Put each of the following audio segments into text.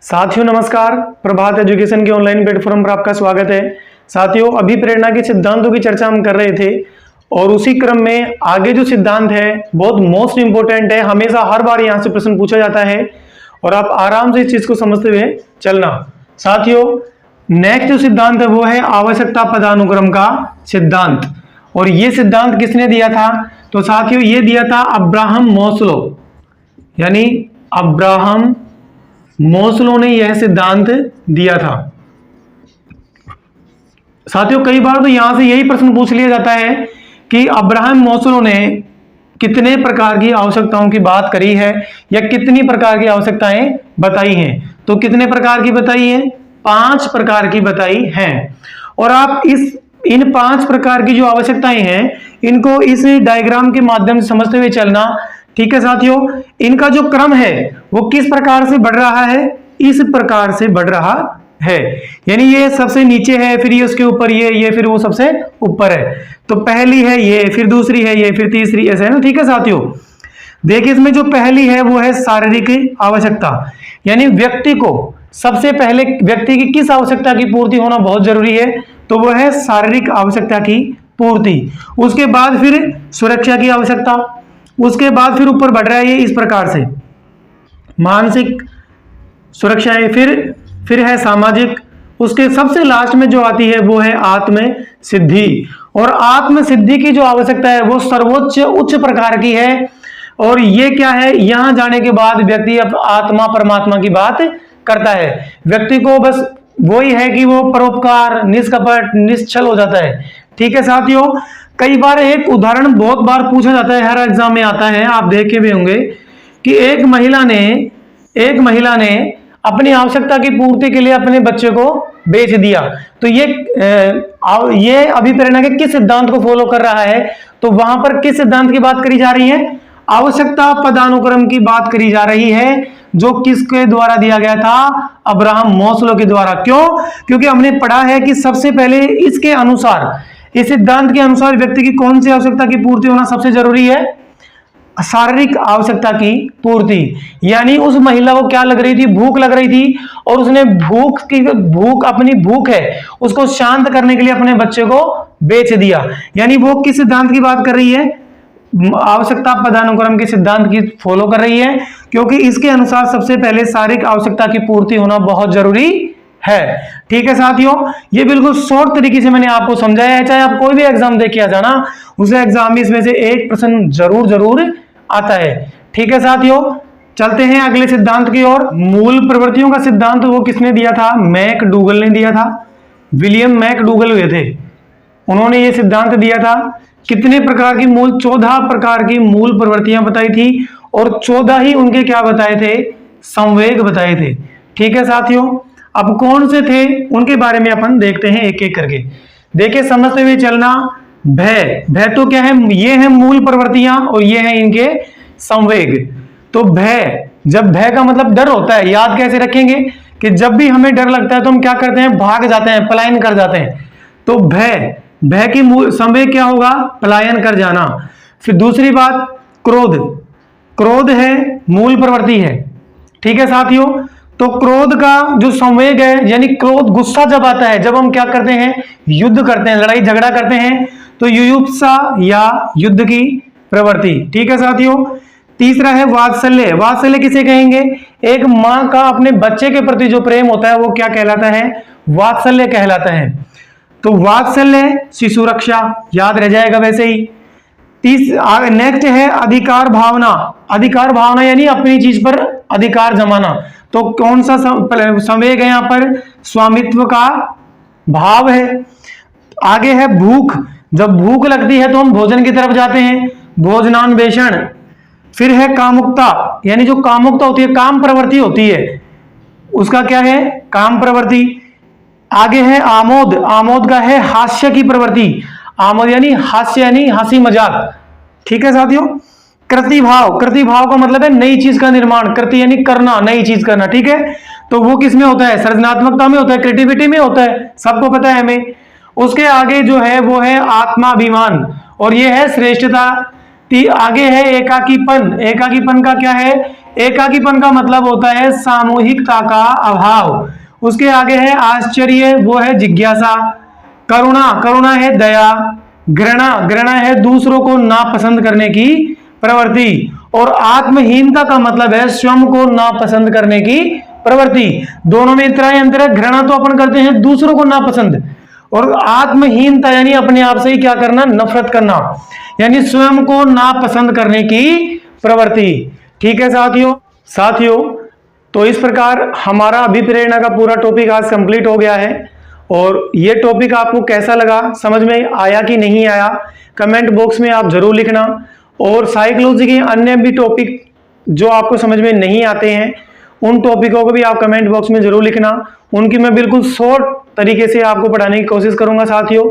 साथियों नमस्कार, प्रभात एजुकेशन के ऑनलाइन प्लेटफॉर्म पर आपका स्वागत है। साथियों अभी प्रेरणा के सिद्धांतों की चर्चा हम कर रहे थे और उसी क्रम में आगे जो सिद्धांत है बहुत मोस्ट इंपोर्टेंट है। हमेशा हर बार यहाँ से प्रश्न पूछा जाता है और आप आराम से इस चीज को समझते हुए चलना। साथियों नेक्स्ट जो सिद्धांत है वो है आवश्यकता पदानुक्रम का सिद्धांत। और ये सिद्धांत किसने दिया था? तो साथियों ये दिया था अब्राहम मोस्लो, यानी अब्राहम मोस्लो ने यह सिद्धांत दिया था। साथियों कई बार तो यहां से यही प्रश्न पूछ लिया जाता है कि अब्राहम मोस्लो ने कितने प्रकार की आवश्यकताओं की बात करी है या कितनी प्रकार की आवश्यकताएं बताई हैं। तो कितने प्रकार की बताई है? 5 प्रकार की बताई हैं। और आप इन 5 प्रकार की जो आवश्यकताएं हैं इनको इस डायग्राम के माध्यम से समझते हुए चलना। ठीक है साथियों, इनका जो क्रम है वो किस प्रकार से बढ़ रहा है? इस प्रकार से बढ़ रहा है, यानी ये सबसे नीचे है, फिर ये उसके ऊपर ये फिर वो सबसे ऊपर है। तो पहली है ये, फिर दूसरी है ये, फिर तीसरी, ऐसे है ना। ठीक है साथियों, देखिए इसमें जो पहली है वो है शारीरिक आवश्यकता, यानी व्यक्ति को सबसे पहले व्यक्ति की किस आवश्यकता की पूर्ति होना बहुत जरूरी है? तो वो है शारीरिक आवश्यकता की पूर्ति। उसके बाद फिर सुरक्षा की आवश्यकता, उसके बाद फिर ऊपर बढ़ रहा है ये इस प्रकार से मानसिक सुरक्षा है, फिर है सामाजिक, उसके सबसे लास्ट में जो आती है वो है आत्म सिद्धि। और आत्म सिद्धि की जो आवश्यकता है वो सर्वोच्च उच्च प्रकार की है। और ये क्या है? यहां जाने के बाद व्यक्ति अब आत्मा परमात्मा की बात करता है। व्यक्ति को बस वही है कि वो परोपकार, निष्कपट, निश्चल हो जाता है। ठीक है साथियों, कई बार एक उदाहरण बहुत बार पूछा जाता है, हर एग्जाम में आता है, आप देखे भी होंगे कि एक महिला ने अपनी आवश्यकता की पूर्ति के लिए अपने बच्चे को बेच दिया। तो ये अभिप्रेरणा के किस सिद्धांत को फॉलो कर रहा है? तो वहां पर किस सिद्धांत की बात करी जा रही है? आवश्यकता पदानुक्रम की बात करी जा रही है, जो किसके द्वारा दिया गया था? अब्राहम मोस्लो के द्वारा। क्यों? क्योंकि हमने पढ़ा है कि सबसे पहले इसके अनुसार, इस सिद्धांत के अनुसार व्यक्ति की कौन सी आवश्यकता की पूर्ति होना सबसे जरूरी है? शारीरिक आवश्यकता की पूर्ति। यानी उस महिला को क्या लग रही थी? भूख लग रही थी, और उसने अपनी भूख है उसको शांत करने के लिए अपने बच्चे को बेच दिया। यानी वो किस सिद्धांत की बात कर रही है? आवश्यकता पदानुक्रम के सिद्धांत की फॉलो कर रही है, क्योंकि इसके अनुसार सबसे पहले शारीरिक आवश्यकता की पूर्ति होना बहुत जरूरी है। ठीक है साथियों, ये बिल्कुल शॉर्ट तरीके से मैंने आपको समझाया है। चाहे आप कोई भी एग्जाम देखिए जाना, उस एग्जाम में इसमें से एक प्रश्न जरूर आता है। ठीक है साथियों, चलते हैं अगले सिद्धांत की ओर। मूल प्रवृत्तियों का सिद्धांत वो किसने दिया था? मैकडूगल ने दिया था। विलियम मैकडूगल हुए थे, उन्होंने ये सिद्धांत दिया था। कितने प्रकार की 14 प्रकार की मूल प्रवृत्तियां बताई थी, और 14 ही उनके क्या बताए थे? संवेग बताए थे। ठीक है साथियों, अब कौन से थे उनके बारे में अपन देखते हैं एक एक करके। देखिए समझते हुए चलना। भय तो क्या है? ये है मूल प्रवृत्तियां और ये है इनके संवेग। तो जब भय का मतलब डर होता है, याद कैसे रखेंगे कि जब भी हमें डर लगता है तो हम क्या करते हैं? भाग जाते हैं, पलायन कर जाते हैं। तो भय की मूल संवेग क्या होगा? पलायन कर जाना। फिर दूसरी बात क्रोध है, मूल प्रवृत्ति है। ठीक है साथियों, तो क्रोध का जो संवेग है, यानी क्रोध, गुस्सा जब आता है, जब हम क्या करते हैं? युद्ध करते हैं, लड़ाई झगड़ा करते हैं, तो युयुत्सा या युद्ध की प्रवृत्ति। ठीक है साथियों, तीसरा है वात्सल्य किसे कहेंगे? एक मां का अपने बच्चे के प्रति जो प्रेम होता है वो क्या कहलाता है? वात्सल्य कहलाता है। तो वात्सल्य शिशु रक्षा, याद रह जाएगा वैसे ही। नेक्स्ट है अधिकार भावना, यानी अपनी चीज पर अधिकार जमाना। तो कौन सा संवेग है यहां पर? स्वामित्व का भाव है। आगे है भूख, जब भूख लगती है तो हम भोजन की तरफ जाते हैं, भोजनान्वेषण। फिर है कामुकता, यानी जो कामुकता होती है, काम प्रवृत्ति होती है, उसका क्या है? काम प्रवृत्ति। आगे है आमोद का है हास्य की प्रवृत्ति। आमोद यानी हास्य, यानी हंसी मजाक। ठीक है साथियों। कृति भाव का मतलब है नई चीज का निर्माण। कृति यानी करना, नई चीज करना। ठीक है, तो वो किस में होता है? सृजनात्मकता में होता है, क्रिएटिविटी में होता है, सबको पता है हमें। उसके आगे जो है वो है आत्माभिमान, और ये है श्रेष्ठता। आगे है एकाकीपन। एकाकीपन का क्या है? एकाकीपन का मतलब होता है सामूहिकता का अभाव। उसके आगे है आश्चर्य, वो है जिज्ञासा। करुणा, करुणा है दया। घृणा, घृणा है दूसरों को नापसंद करने की प्रवृत्ति। और आत्महीनता का मतलब है स्वयं को नापसंद करने की प्रवृत्ति। दोनों में इतना ही अंतर है, घृणा तो अपन करते हैं दूसरों को नापसंद, और आत्महीनता यानी अपने आप से ही क्या करना? नफरत करना, यानी स्वयं को नापसंद करने की प्रवृत्ति। ठीक है साथियों, तो इस प्रकार हमारा अभिप्रेरणा का पूरा टॉपिक आज कंप्लीट हो गया है। और ये टॉपिक आपको कैसा लगा, समझ में आया कि नहीं आया, कमेंट बॉक्स में आप जरूर लिखना। और साइकोलॉजी के अन्य भी टॉपिक जो आपको समझ में नहीं आते हैं, उन टॉपिकों को भी आप कमेंट बॉक्स में जरूर लिखना। उनकी मैं बिल्कुल शॉर्ट तरीके से आपको पढ़ाने की कोशिश करूंगा। साथियों,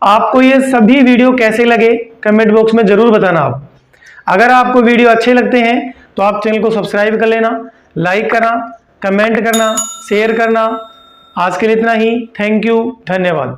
आपको ये सभी वीडियो कैसे लगे कमेंट बॉक्स में जरूर बताना। आप अगर आपको वीडियो अच्छे लगते हैं तो आप चैनल को सब्सक्राइब कर लेना, लाइक करना, कमेंट करना, शेयर करना। आज के लिए इतना ही। थैंक यू, धन्यवाद।